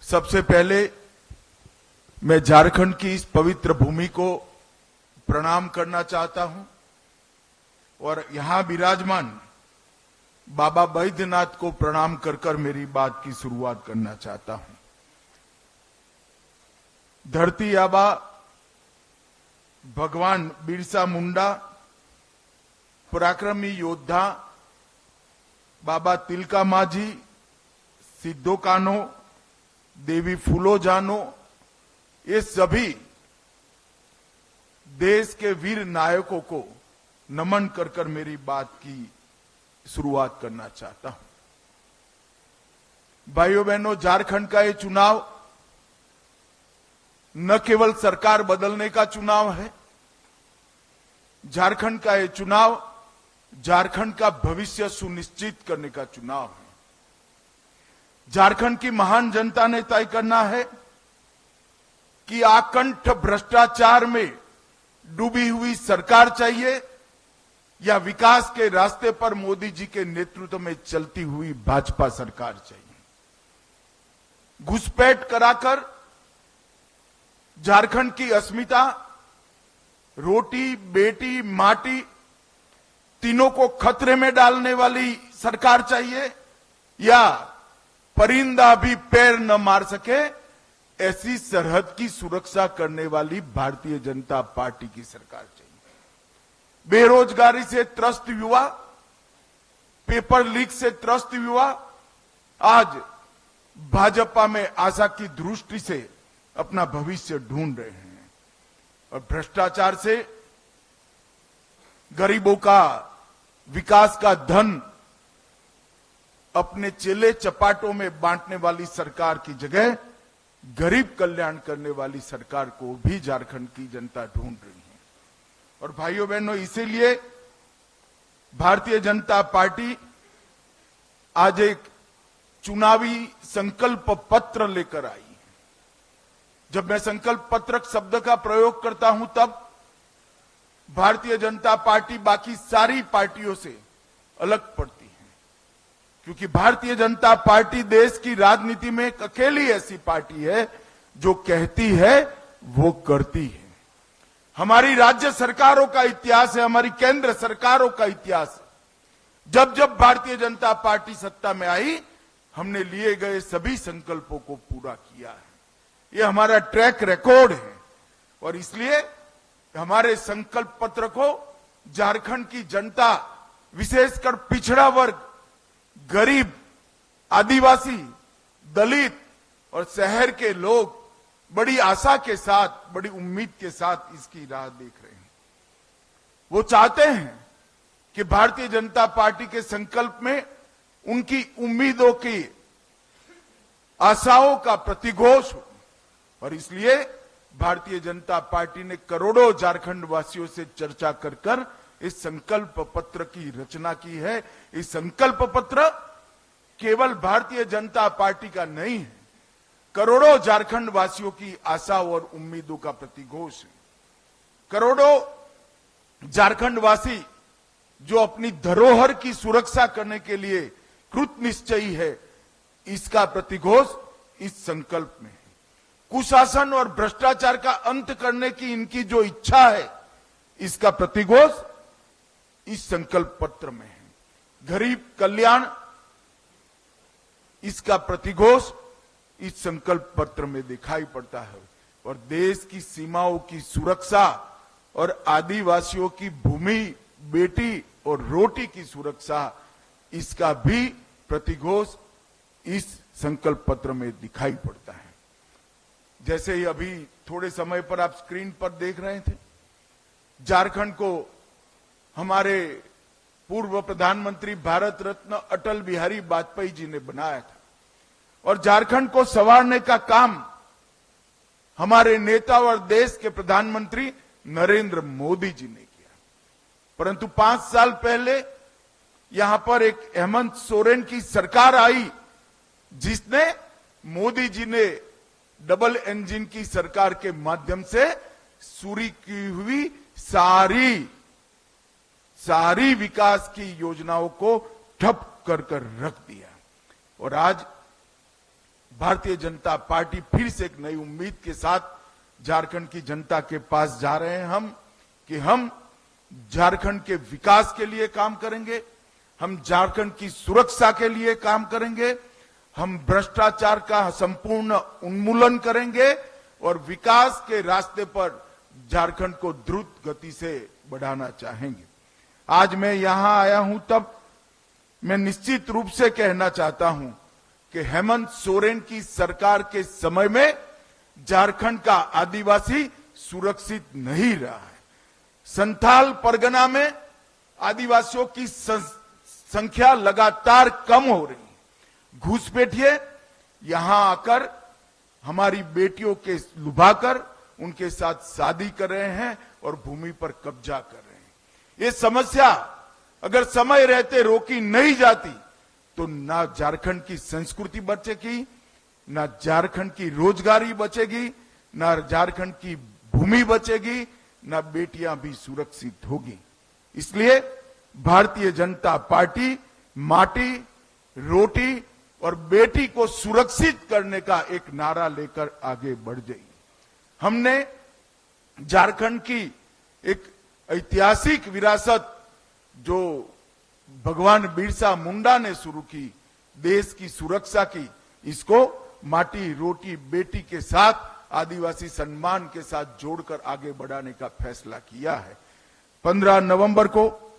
सबसे पहले मैं झारखंड की इस पवित्र भूमि को प्रणाम करना चाहता हूं और यहां विराजमान बाबा बैद्यनाथ को प्रणाम कर कर मेरी बात की शुरुआत करना चाहता हूं। धरती आबा भगवान बिरसा मुंडा, पराक्रमी योद्धा बाबा तिलका माझी, सिद्धो कान्हो, देवी फूलो जानो, ये सभी देश के वीर नायकों को नमन कर कर मेरी बात की शुरुआत करना चाहता हूं। भाइयों बहनों, झारखंड का ये चुनाव न केवल सरकार बदलने का चुनाव है, झारखंड का ये चुनाव झारखंड का भविष्य सुनिश्चित करने का चुनाव है। झारखंड की महान जनता ने तय करना है कि आकंठ भ्रष्टाचार में डूबी हुई सरकार चाहिए या विकास के रास्ते पर मोदी जी के नेतृत्व में चलती हुई भाजपा सरकार चाहिए। घुसपैठ कराकर झारखंड की अस्मिता, रोटी बेटी माटी तीनों को खतरे में डालने वाली सरकार चाहिए या परिंदा भी पैर न मार सके ऐसी सरहद की सुरक्षा करने वाली भारतीय जनता पार्टी की सरकार चाहिए। बेरोजगारी से त्रस्त युवा, पेपर लीक से त्रस्त युवा आज भाजपा में आशा की दृष्टि से अपना भविष्य ढूंढ रहे हैं और भ्रष्टाचार से गरीबों का विकास का धन अपने चेले चपाटों में बांटने वाली सरकार की जगह गरीब कल्याण करने वाली सरकार को भी झारखंड की जनता ढूंढ रही है। और भाइयों बहनों, इसीलिए भारतीय जनता पार्टी आज एक चुनावी संकल्प पत्र लेकर आई है। जब मैं संकल्प पत्र शब्द का प्रयोग करता हूं तब भारतीय जनता पार्टी बाकी सारी पार्टियों से अलग पड़ती है, क्योंकि भारतीय जनता पार्टी देश की राजनीति में एक अकेली ऐसी पार्टी है जो कहती है वो करती है। हमारी राज्य सरकारों का इतिहास है, हमारी केंद्र सरकारों का इतिहास है। जब जब भारतीय जनता पार्टी सत्ता में आई, हमने लिए गए सभी संकल्पों को पूरा किया है। ये हमारा ट्रैक रिकॉर्ड है और इसलिए हमारे संकल्प पत्र को झारखंड की जनता, विशेषकर पिछड़ा वर्ग, गरीब, आदिवासी, दलित और शहर के लोग बड़ी आशा के साथ, बड़ी उम्मीद के साथ इसकी राह देख रहे हैं। वो चाहते हैं कि भारतीय जनता पार्टी के संकल्प में उनकी उम्मीदों की, आशाओं का प्रतिघोष हो और इसलिए भारतीय जनता पार्टी ने करोड़ों झारखंड वासियों से चर्चा कर कर इस संकल्प पत्र की रचना की है। इस संकल्प पत्र केवल भारतीय जनता पार्टी का नहीं है, करोड़ों झारखंड वासियों की आशा और उम्मीदों का प्रतिघोष है। करोड़ों झारखंड वासी जो अपनी धरोहर की सुरक्षा करने के लिए कृत निश्चयी है, इसका प्रतिघोष इस संकल्प में है। कुशासन और भ्रष्टाचार का अंत करने की इनकी जो इच्छा है, इसका प्रतिघोष इस संकल्प पत्र में है। गरीब कल्याण, इसका प्रतिघोष इस संकल्प पत्र में दिखाई पड़ता है और देश की सीमाओं की सुरक्षा और आदिवासियों की भूमि, बेटी और रोटी की सुरक्षा, इसका भी प्रतिघोष इस संकल्प पत्र में दिखाई पड़ता है। जैसे ही अभी थोड़े समय पर आप स्क्रीन पर देख रहे थे, झारखंड को हमारे पूर्व प्रधानमंत्री भारत रत्न अटल बिहारी वाजपेयी जी ने बनाया था और झारखंड को संवारने का काम हमारे नेता और देश के प्रधानमंत्री नरेंद्र मोदी जी ने किया। परंतु 5 साल पहले यहां पर एक हेमंत सोरेन की सरकार आई, जिसने मोदी जी ने डबल इंजन की सरकार के माध्यम से शुरू की हुई सारी विकास की योजनाओं को ठप कर कर रख दिया और आज भारतीय जनता पार्टी फिर से एक नई उम्मीद के साथ झारखंड की जनता के पास जा रहे हैं कि हम झारखंड के विकास के लिए काम करेंगे, हम झारखंड की सुरक्षा के लिए काम करेंगे, हम भ्रष्टाचार का संपूर्ण उन्मूलन करेंगे और विकास के रास्ते पर झारखंड को द्रुत गति से बढ़ाना चाहेंगे। आज मैं यहां आया हूं तब मैं निश्चित रूप से कहना चाहता हूं कि हेमंत सोरेन की सरकार के समय में झारखंड का आदिवासी सुरक्षित नहीं रहा है। संथाल परगना में आदिवासियों की संख्या लगातार कम हो रही है। घुसपैठिए यहां आकर हमारी बेटियों के लुभाकर उनके साथ शादी कर रहे हैं और भूमि पर कब्जा कर रहे हैं। ये समस्या अगर समय रहते रोकी नहीं जाती तो ना झारखंड की संस्कृति बचेगी, ना झारखंड की रोजगारी बचेगी, ना झारखंड की भूमि बचेगी, ना बेटियां भी सुरक्षित होगी। इसलिए भारतीय जनता पार्टी माटी, रोटी और बेटी को सुरक्षित करने का एक नारा लेकर आगे बढ़ जाएगी। हमने झारखंड की एक ऐतिहासिक विरासत जो भगवान बिरसा मुंडा ने शुरू की, देश की सुरक्षा की, इसको माटी, रोटी, बेटी के साथ आदिवासी सम्मान के साथ जोड़कर आगे बढ़ाने का फैसला किया है। 15 नवंबर को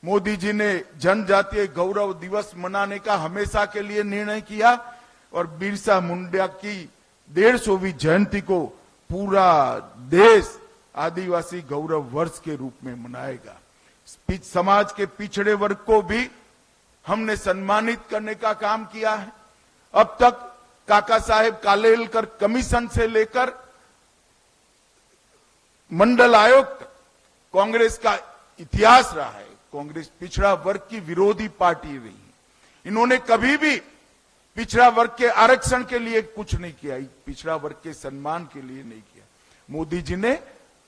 मोदी जी ने जनजातीय गौरव दिवस मनाने का हमेशा के लिए निर्णय किया और बिरसा मुंडा की 150वीं जयंती को पूरा देश आदिवासी गौरव वर्ष के रूप में मनाएगा। समाज के पिछड़े वर्ग को भी हमने सम्मानित करने का काम किया है। अब तक काका साहेब कालेलकर कमीशन से लेकर मंडल आयोग कांग्रेस का इतिहास रहा है। कांग्रेस पिछड़ा वर्ग की विरोधी पार्टी रही है। इन्होंने कभी भी पिछड़ा वर्ग के आरक्षण के लिए कुछ नहीं किया, पिछड़ा वर्ग के सम्मान के लिए नहीं किया। मोदी जी ने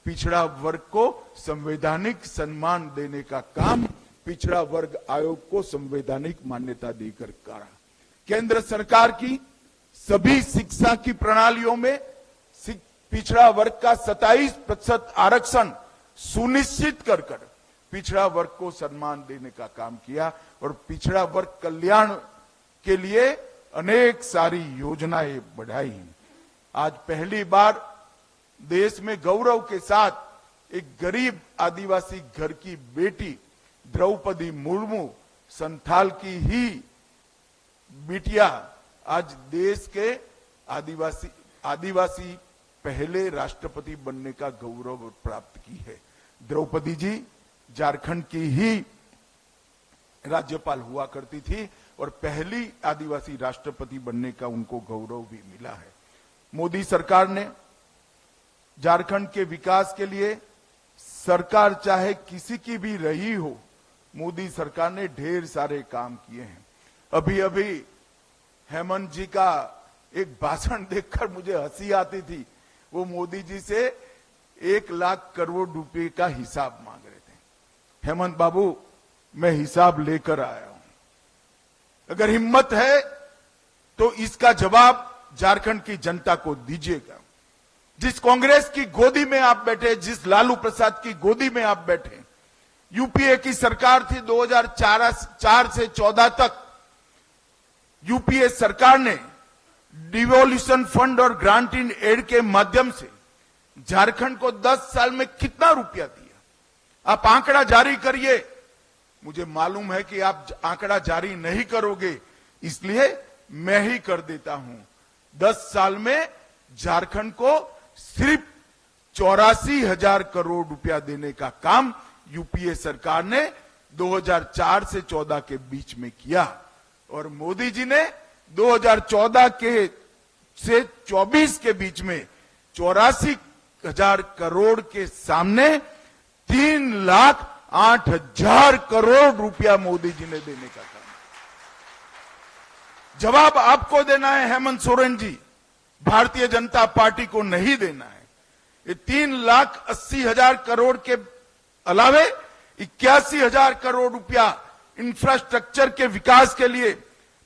पिछड़ा वर्ग को संवैधानिक सम्मान देने का काम पिछड़ा वर्ग आयोग को संवैधानिक मान्यता देकर करा। केंद्र सरकार की सभी शिक्षा की प्रणालियों में पिछड़ा वर्ग का 27% आरक्षण सुनिश्चित कर पिछड़ा वर्ग को सम्मान देने का काम किया और पिछड़ा वर्ग कल्याण के लिए अनेक सारी योजनाएं बढ़ाई हैं। आज पहली बार देश में गौरव के साथ एक गरीब आदिवासी घर की बेटी द्रौपदी मुर्मू, संथाल की ही बिटिया, आज देश के आदिवासी पहले राष्ट्रपति बनने का गौरव प्राप्त की है। द्रौपदी जी झारखंड की ही राज्यपाल हुआ करती थी और पहली आदिवासी राष्ट्रपति बनने का उनको गौरव भी मिला है। मोदी सरकार ने झारखंड के विकास के लिए, सरकार चाहे किसी की भी रही हो, मोदी सरकार ने ढेर सारे काम किए हैं। अभी अभी हेमंत जी का एक भाषण देखकर मुझे हंसी आती थी। वो मोदी जी से 1 लाख करोड़ रुपए का हिसाब मांग रहे थे। हेमंत बाबू, मैं हिसाब लेकर आया हूं, अगर हिम्मत है तो इसका जवाब झारखंड की जनता को दीजिएगा। जिस कांग्रेस की गोदी में आप बैठे, जिस लालू प्रसाद की गोदी में आप बैठे, यूपीए की सरकार थी 2004 से 14 तक। यूपीए सरकार ने डिवोल्यूशन फंड और ग्रांट इन एड के माध्यम से झारखंड को 10 साल में कितना रुपया दिया? आप आंकड़ा जारी करिए। मुझे मालूम है कि आप आंकड़ा जारी नहीं करोगे, इसलिए मैं ही कर देता हूं। 10 साल में झारखंड को सिर्फ 84,000 करोड़ रुपया देने का काम यूपीए सरकार ने 2004 से 14 के बीच में किया और मोदी जी ने 2014 के से 24 के बीच में 84,000 करोड़ के सामने 3,08,000 करोड़ रुपया मोदी जी ने देने का काम। जवाब आपको देना है हेमंत सोरेन जी, भारतीय जनता पार्टी को नहीं देना है। ये 3,80,000 करोड़ के अलावे 81,000 करोड़ रुपया इंफ्रास्ट्रक्चर के विकास के लिए,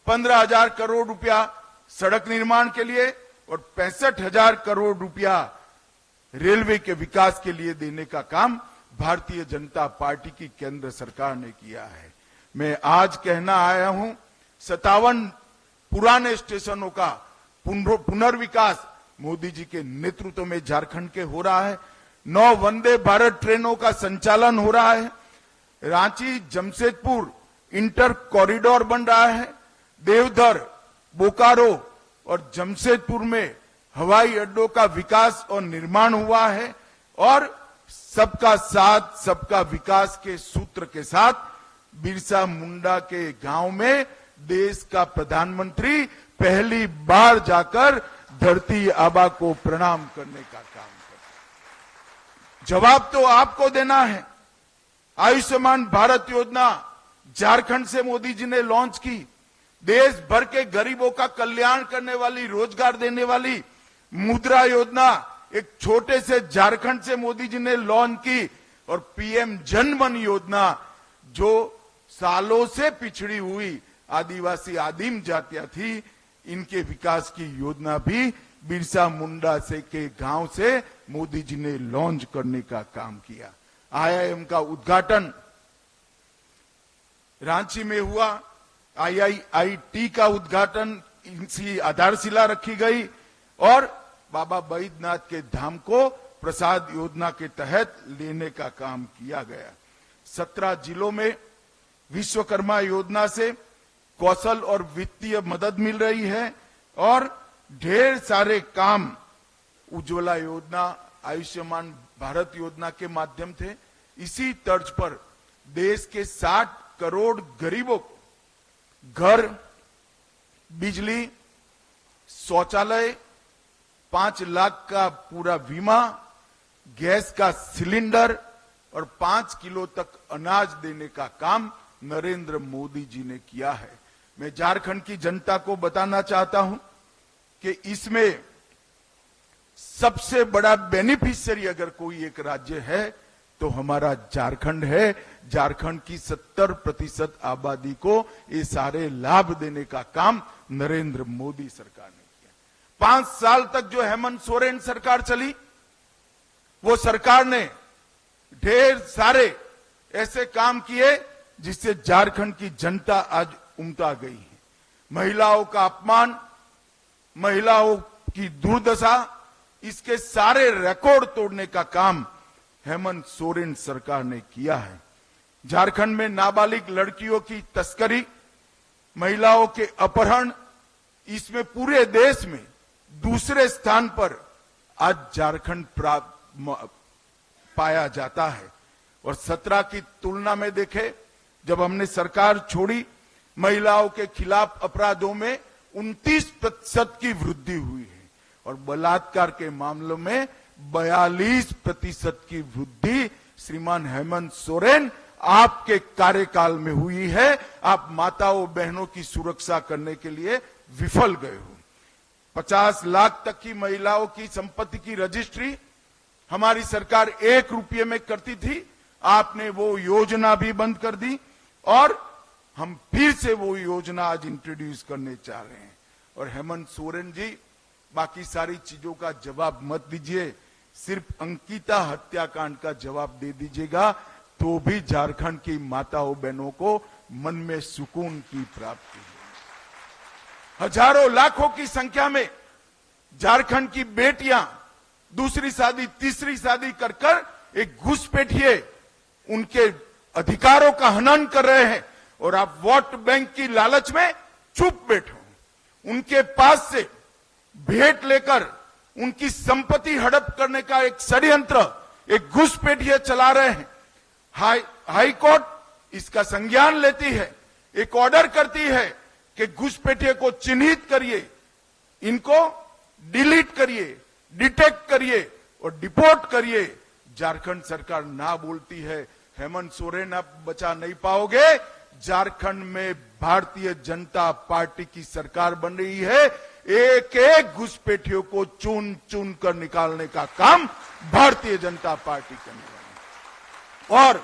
15,000 करोड़ रुपया सड़क निर्माण के लिए और 65,000 करोड़ रुपया रेलवे के विकास के लिए देने का काम भारतीय जनता पार्टी की केंद्र सरकार ने किया है। मैं आज कहना आया हूं 57 पुराने स्टेशनों का पुनर्विकास मोदी जी के नेतृत्व में झारखंड के हो रहा है। 9 वंदे भारत ट्रेनों का संचालन हो रहा है। रांची जमशेदपुर इंटर कॉरिडोर बन रहा है। देवधर, बोकारो और जमशेदपुर में हवाई अड्डों का विकास और निर्माण हुआ है और सबका साथ सबका विकास के सूत्र के साथ बिरसा मुंडा के गांव में देश का प्रधानमंत्री पहली बार जाकर धरती आबा को प्रणाम करने का काम कर। जवाब तो आपको देना है। आयुष्मान भारत योजना झारखंड से मोदी जी ने लॉन्च की। देश भर के गरीबों का कल्याण करने वाली, रोजगार देने वाली मुद्रा योजना एक छोटे से झारखंड से मोदी जी ने लॉन्च की। और पीएम जन धन योजना जो सालों से पिछड़ी हुई आदिवासी आदिम जातियां थी, इनके विकास की योजना भी बिरसा मुंडा से के गांव से मोदी जी ने लॉन्च करने का काम किया। आईआईएम का उद्घाटन रांची में हुआ। आईआईटी का उद्घाटन, इनकी आधारशिला रखी गई और बाबा बैद्यनाथ के धाम को प्रसाद योजना के तहत लेने का काम किया गया। 17 जिलों में विश्वकर्मा योजना से कौशल और वित्तीय मदद मिल रही है और ढेर सारे काम उज्ज्वला योजना, आयुष्मान भारत योजना के माध्यम थे। इसी तर्ज पर देश के 60 करोड़ गरीबों को घर, बिजली, शौचालय, 5 लाख का पूरा बीमा, गैस का सिलेंडर और 5 किलो तक अनाज देने का काम नरेंद्र मोदी जी ने किया है। मैं झारखंड की जनता को बताना चाहता हूं कि इसमें सबसे बड़ा बेनिफिशियरी अगर कोई एक राज्य है तो हमारा झारखंड है। झारखंड की 70% आबादी को ये सारे लाभ देने का काम नरेंद्र मोदी सरकार ने किया। 5 साल तक जो हेमंत सोरेन सरकार चली, वो सरकार ने ढेर सारे ऐसे काम किए जिससे झारखंड की जनता आज उमटा गई है। महिलाओं का अपमान, महिलाओं की दुर्दशा, इसके सारे रिकॉर्ड तोड़ने का काम हेमंत सोरेन सरकार ने किया है। झारखंड में नाबालिग लड़कियों की तस्करी, महिलाओं के अपहरण, इसमें पूरे देश में दूसरे स्थान पर आज झारखंड पाया जाता है। और 17 की तुलना में देखें, जब हमने सरकार छोड़ी, महिलाओं के खिलाफ अपराधों में 29% की वृद्धि हुई है और बलात्कार के मामलों में 42% की वृद्धि श्रीमान हेमंत सोरेन आपके कार्यकाल में हुई है। आप माताओं बहनों की सुरक्षा करने के लिए विफल गए हो। 50 लाख तक की महिलाओं की संपत्ति की रजिस्ट्री हमारी सरकार 1 रुपये में करती थी, आपने वो योजना भी बंद कर दी और हम फिर से वो योजना आज इंट्रोड्यूस करने चाह रहे हैं। और हेमंत सोरेन जी, बाकी सारी चीजों का जवाब मत दीजिए, सिर्फ अंकिता हत्याकांड का जवाब दे दीजिएगा तो भी झारखंड की माताओं बहनों को मन में सुकून की प्राप्ति है। हजारों लाखों की संख्या में झारखंड की बेटियां दूसरी शादी, तीसरी शादी कर कर एक घुसपैठिए उनके अधिकारों का हनन कर रहे हैं और आप वोट बैंक की लालच में चुप बैठो। उनके पास से भेंट लेकर उनकी संपत्ति हड़प करने का एक षड्यंत्र, एक घुसपैठिए चला रहे हैं। हाई कोर्ट इसका संज्ञान लेती है, एक ऑर्डर करती है कि घुसपैठिए को चिन्हित करिए, इनको डिलीट करिए, डिटेक्ट करिए और डिपोर्ट करिए। झारखंड सरकार ना बोलती है। हेमंत सोरेन आप बचा नहीं पाओगे। झारखंड में भारतीय जनता पार्टी की सरकार बन रही है। एक एक घुसपैठियों को चुन चुन कर निकालने का काम भारतीय जनता पार्टी करने वाली है। और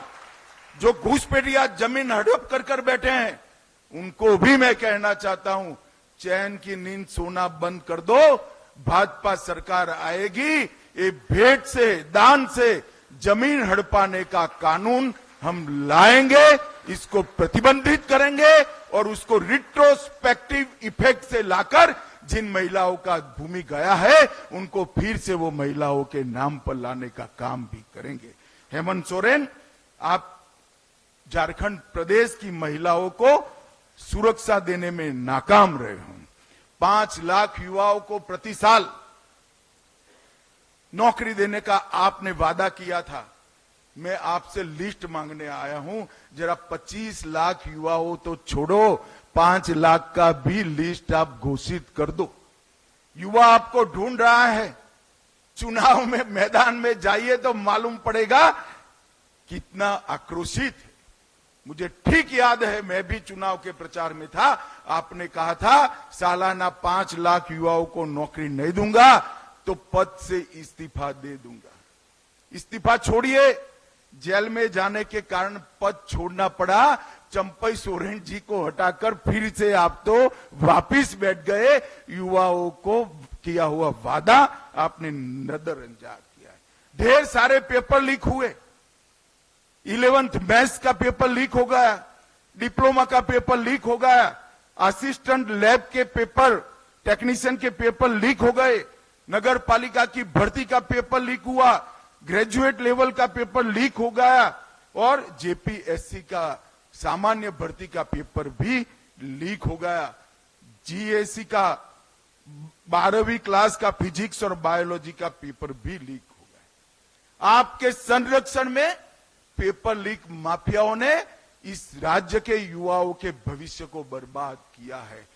जो घुसपैठिया जमीन हड़प कर बैठे हैं, उनको भी मैं कहना चाहता हूं, चैन की नींद सोना बंद कर दो, भाजपा सरकार आएगी, ये भेंट से, दान से जमीन हड़पाने का कानून हम लाएंगे, इसको प्रतिबंधित करेंगे और उसको रिट्रोस्पेक्टिव इफेक्ट से लाकर जिन महिलाओं का भूमि गया है उनको फिर से वो महिलाओं के नाम पर लाने का काम भी करेंगे। हेमंत सोरेन, आप झारखंड प्रदेश की महिलाओं को सुरक्षा देने में नाकाम रहे हो। 5 लाख युवाओं को प्रति साल नौकरी देने का आपने वादा किया था। मैं आपसे लिस्ट मांगने आया हूं, जरा 25 लाख युवाओं तो छोड़ो, 5 लाख का भी लिस्ट आप घोषित कर दो। युवा आपको ढूंढ रहा है, चुनाव में मैदान में जाइए तो मालूम पड़ेगा कितना आक्रोशित है। मुझे ठीक याद है, मैं भी चुनाव के प्रचार में था, आपने कहा था सालाना 5 लाख युवाओं को नौकरी नहीं दूंगा तो पद से इस्तीफा दे दूंगा। इस्तीफा छोड़िए, जेल में जाने के कारण पद छोड़ना पड़ा, चंपई सोरेन जी को हटाकर फिर से आप तो वापिस बैठ गए। युवाओं को किया हुआ वादा आपने नजरअंदाज किया है। ढेर सारे पेपर लीक हुए, 11th मैथ्स का पेपर लीक हो गया, डिप्लोमा का पेपर लीक हो गया, असिस्टेंट लैब के पेपर, टेक्नीशियन के पेपर लीक हो गए, नगर पालिका की भर्ती का पेपर लीक हुआ, ग्रेजुएट लेवल का पेपर लीक हो गया और जेपीएससी का सामान्य भर्ती का पेपर भी लीक हो गया। जीएससी का 12वीं क्लास का फिजिक्स और बायोलॉजी का पेपर भी लीक हो गया। आपके संरक्षण में पेपर लीक माफियाओं ने इस राज्य के युवाओं के भविष्य को बर्बाद किया है।